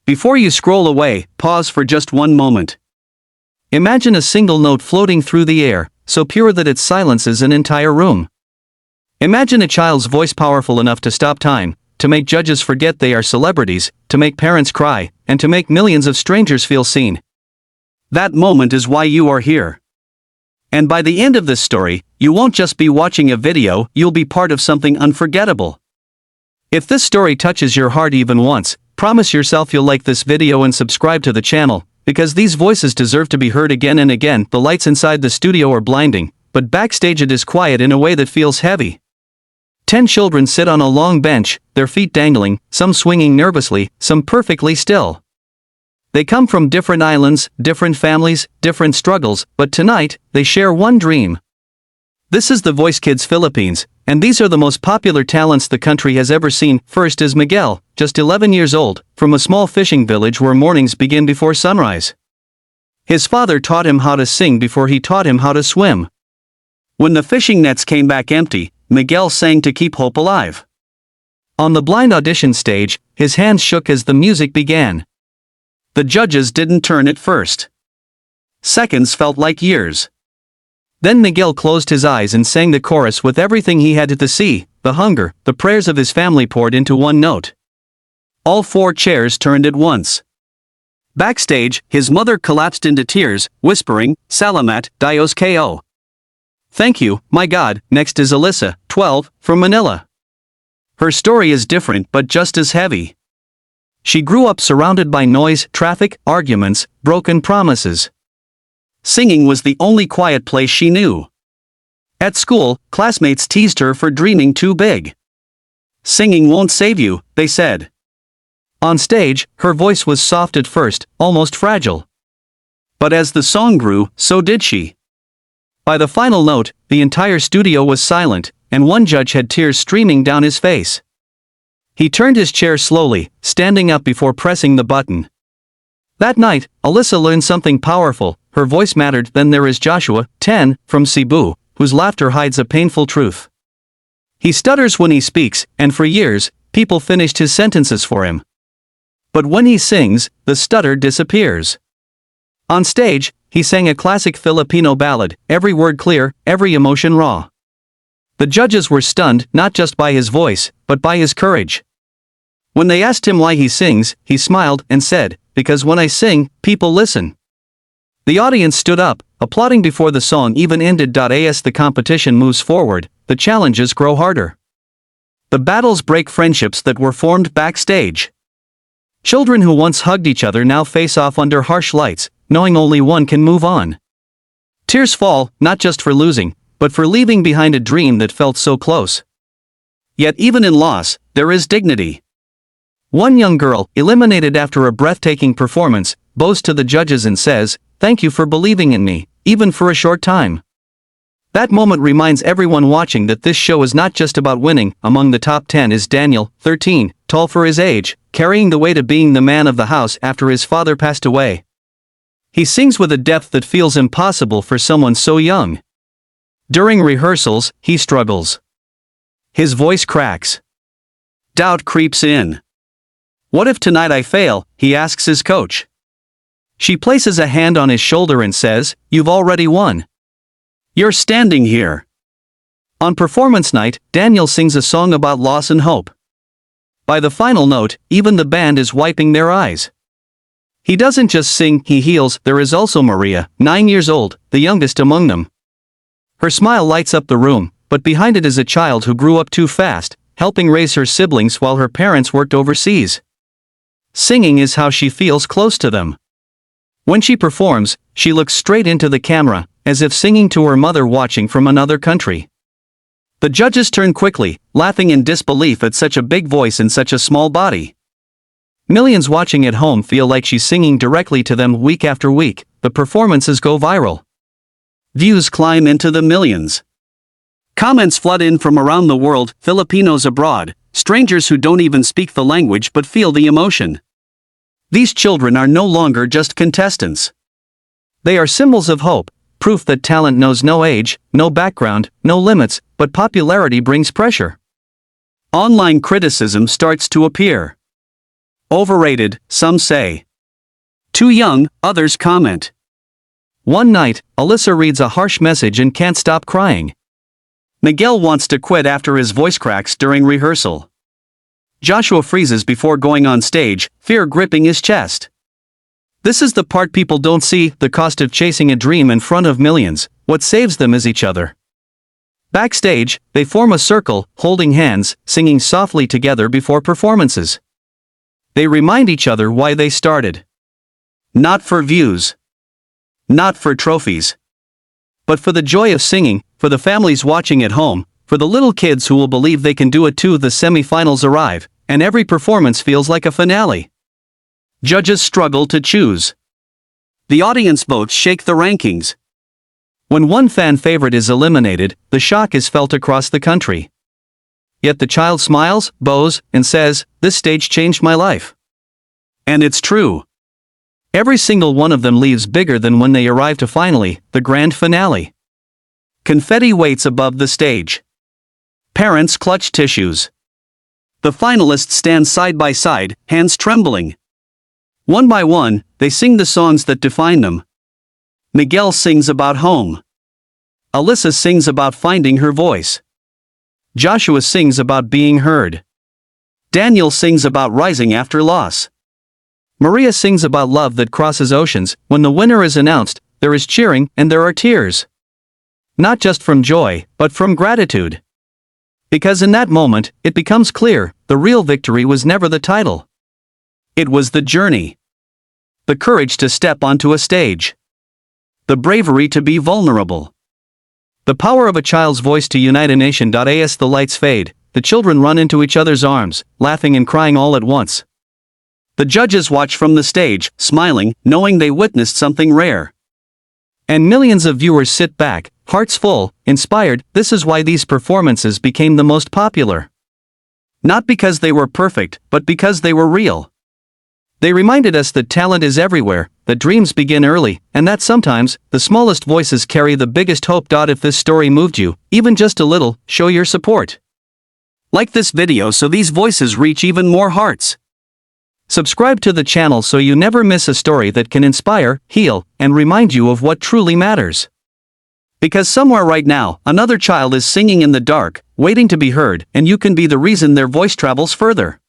Before you scroll away, pause for just one moment. Imagine a single note floating through the air, so pure that it silences an entire room. Imagine a child's voice powerful enough to stop time, to make judges forget they are celebrities, to make parents cry, and to make millions of strangers feel seen. That moment is why you are here. And by the end of this story, you won't just be watching a video, you'll be part of something unforgettable. If this story touches your heart even once, promise yourself you'll like this video and subscribe to the channel, because these voices deserve to be heard again and again. The lights inside the studio are blinding, but backstage it is quiet in a way that feels heavy. 10 children sit on a long bench, their feet dangling, some swinging nervously, some perfectly still. They come from different islands, different families, different struggles, but tonight, they share one dream. This is The Voice Kids Philippines, and these are the most popular talents the country has ever seen. First is Miguel, just 11 years old, from a small fishing village where mornings begin before sunrise. His father taught him how to sing before he taught him how to swim. When the fishing nets came back empty, Miguel sang to keep hope alive. On the blind audition stage, his hands shook as the music began. The judges didn't turn at first. Seconds felt like years. Then Miguel closed his eyes and sang the chorus with everything he had to see. The hunger, the prayers of his family poured into one note. All 4 chairs turned at once. Backstage, his mother collapsed into tears, whispering, "Salamat, Dios ko." Thank you, my God. Next is Alyssa, 12, from Manila. Her story is different but just as heavy. She grew up surrounded by noise, traffic, arguments, broken promises. Singing was the only quiet place she knew. At school, classmates teased her for dreaming too big. Singing won't save you, they said. On stage, her voice was soft at first, almost fragile. But as the song grew, so did she. By the final note, the entire studio was silent, and one judge had tears streaming down his face. He turned his chair slowly, standing up before pressing the button. That night, Alyssa learned something powerful. Her voice mattered. Then there is Joshua, 10, from Cebu, whose laughter hides a painful truth. He stutters when he speaks, and for years, people finished his sentences for him. But when he sings, the stutter disappears. On stage, he sang a classic Filipino ballad, every word clear, every emotion raw. The judges were stunned, not just by his voice, but by his courage. When they asked him why he sings, he smiled and said, "Because when I sing, people listen." The audience stood up, applauding before the song even ended. As the competition moves forward, the challenges grow harder. The battles break friendships that were formed backstage. Children who once hugged each other now face off under harsh lights, knowing only one can move on. Tears fall, not just for losing, but for leaving behind a dream that felt so close. Yet even in loss, there is dignity. One young girl, eliminated after a breathtaking performance, bows to the judges and says, "Thank you for believing in me, even for a short time." That moment reminds everyone watching that this show is not just about winning. Among the top 10 is Daniel, 13, tall for his age, carrying the weight of being the man of the house after his father passed away. He sings with a depth that feels impossible for someone so young. During rehearsals, he struggles. His voice cracks. Doubt creeps in. "What if tonight I fail?" he asks his coach. She places a hand on his shoulder and says, "You've already won. You're standing here." On performance night, Daniel sings a song about loss and hope. By the final note, even the band is wiping their eyes. He doesn't just sing, he heals. There is also Maria, 9 years old, the youngest among them. Her smile lights up the room, but behind it is a child who grew up too fast, helping raise her siblings while her parents worked overseas. Singing is how she feels close to them. When she performs, she looks straight into the camera, as if singing to her mother watching from another country. The judges turn quickly, laughing in disbelief at such a big voice and such a small body. Millions watching at home feel like she's singing directly to them week after week. The performances go viral. Views climb into the millions. Comments flood in from around the world, Filipinos abroad, strangers who don't even speak the language but feel the emotion. These children are no longer just contestants. They are symbols of hope, proof that talent knows no age, no background, no limits, but popularity brings pressure. Online criticism starts to appear. Overrated, some say. Too young, others comment. One night, Alyssa reads a harsh message and can't stop crying. Miguel wants to quit after his voice cracks during rehearsal. Joshua freezes before going on stage, fear gripping his chest. This is the part people don't see, the cost of chasing a dream in front of millions. What saves them is each other. Backstage, they form a circle, holding hands, singing softly together before performances. They remind each other why they started. Not for views. Not for trophies. But for the joy of singing, for the families watching at home, for the little kids who will believe they can do it too. The semi-finals arrive, and every performance feels like a finale. Judges struggle to choose. The audience votes shake the rankings. When one fan favorite is eliminated, the shock is felt across the country. Yet the child smiles, bows, and says, "This stage changed my life." And it's true. Every single one of them leaves bigger than when they arrive to finally, the grand finale. Confetti waits above the stage. Parents clutch tissues. The finalists stand side by side, hands trembling. One by one, they sing the songs that define them. Miguel sings about home. Alyssa sings about finding her voice. Joshua sings about being heard. Daniel sings about rising after loss. Maria sings about love that crosses oceans. When the winner is announced, there is cheering and there are tears. Not just from joy, but from gratitude. Because in that moment, it becomes clear, the real victory was never the title. It was the journey. The courage to step onto a stage. The bravery to be vulnerable. The power of a child's voice to unite a nation. As the lights fade, the children run into each other's arms, laughing and crying all at once. The judges watch from the stage, smiling, knowing they witnessed something rare. And millions of viewers sit back, hearts full, inspired. This is why these performances became the most popular. Not because they were perfect, but because they were real. They reminded us that talent is everywhere, that dreams begin early, and that sometimes, the smallest voices carry the biggest hope. If this story moved you, even just a little, show your support. Like this video so these voices reach even more hearts. Subscribe to the channel so you never miss a story that can inspire, heal, and remind you of what truly matters. Because somewhere right now, another child is singing in the dark, waiting to be heard, and you can be the reason their voice travels further.